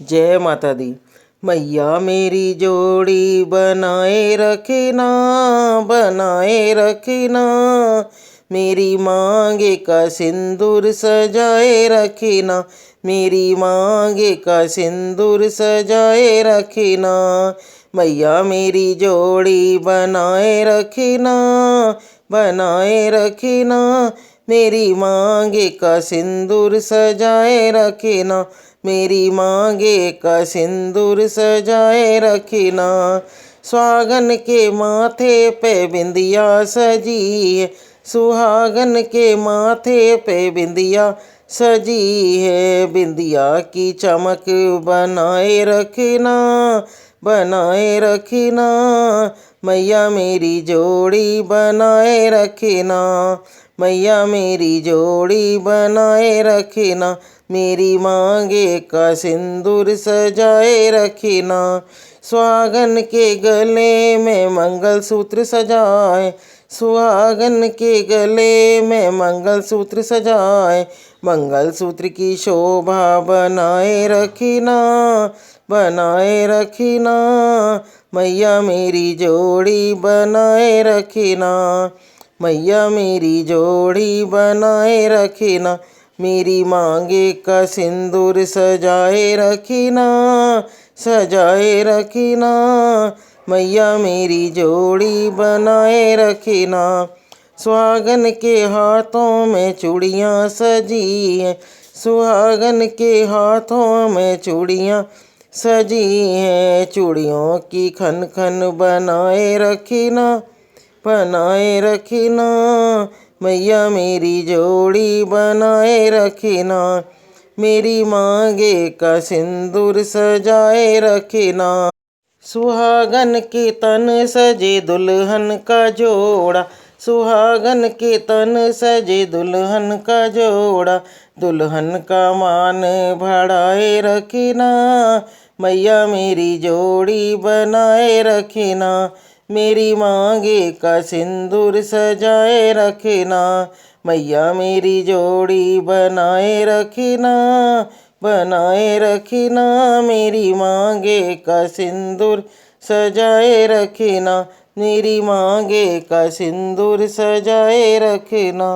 जय माता दी। मैया मेरी जोड़ी बनाए रखना, बनाए रखना। मेरी मांगे का सिंदूर सजाए रखना, मेरी मांगे का सिंदूर सजाए रखना। मैया मेरी जोड़ी बनाए रखना, बनाए रखना। मेरी मांगे का सिंदूर सजाए रखना, मेरी मांगे का सिंदूर सजाए रखना। सुहागन के माथे पे बिंदिया सजी है, सुहागन के माथे पे बिंदिया सजी है। बिंदिया की चमक बनाए रखना, बनाए रखना। मैया मेरी जोड़ी बनाए रखना, मैया मेरी जोड़ी बनाए रखना। मेरी मांगे का सिंदूर सजाए रखना। सुहागन के गले में मंगलसूत्र सजाए, सुहागन के गले में मंगलसूत्र सजाए। मंगलसूत्र की शोभा बनाए रखना, बनाए रखना। मैया मेरी जोड़ी बनाए रखना, मैया मेरी जोड़ी बनाए रखना। मेरी मांगे का सिंदूर सजाए रखना, सजाए रखना। मैया मेरी जोड़ी बनाए रखना। सुहागन के हाथों में चूड़ियाँ सजी हैं, सुहागन के हाथों में चूड़ियाँ सजी हैं। चूड़ियों की खन खन बनाए रखना, बनाए रखना। मैया मेरी जोड़ी बनाए रखना, मेरी मांगे का सिंदूर सजाए रखना। सुहागन के तन सजे दुल्हन का जोड़ा, सुहागन के तन सजे दुल्हन का जोड़ा। दुल्हन का मान बढ़ाए रखना, मैया मेरी जोड़ी बनाए रखना। मेरी मांगे का सिंदूर सजाए रखना, मैया मेरी जोड़ी बनाए रखना, बनाए रखना। मेरी मांगे का सिंदूर सजाए रखना, मेरी मांगे का सिंदूर सजाए रखना।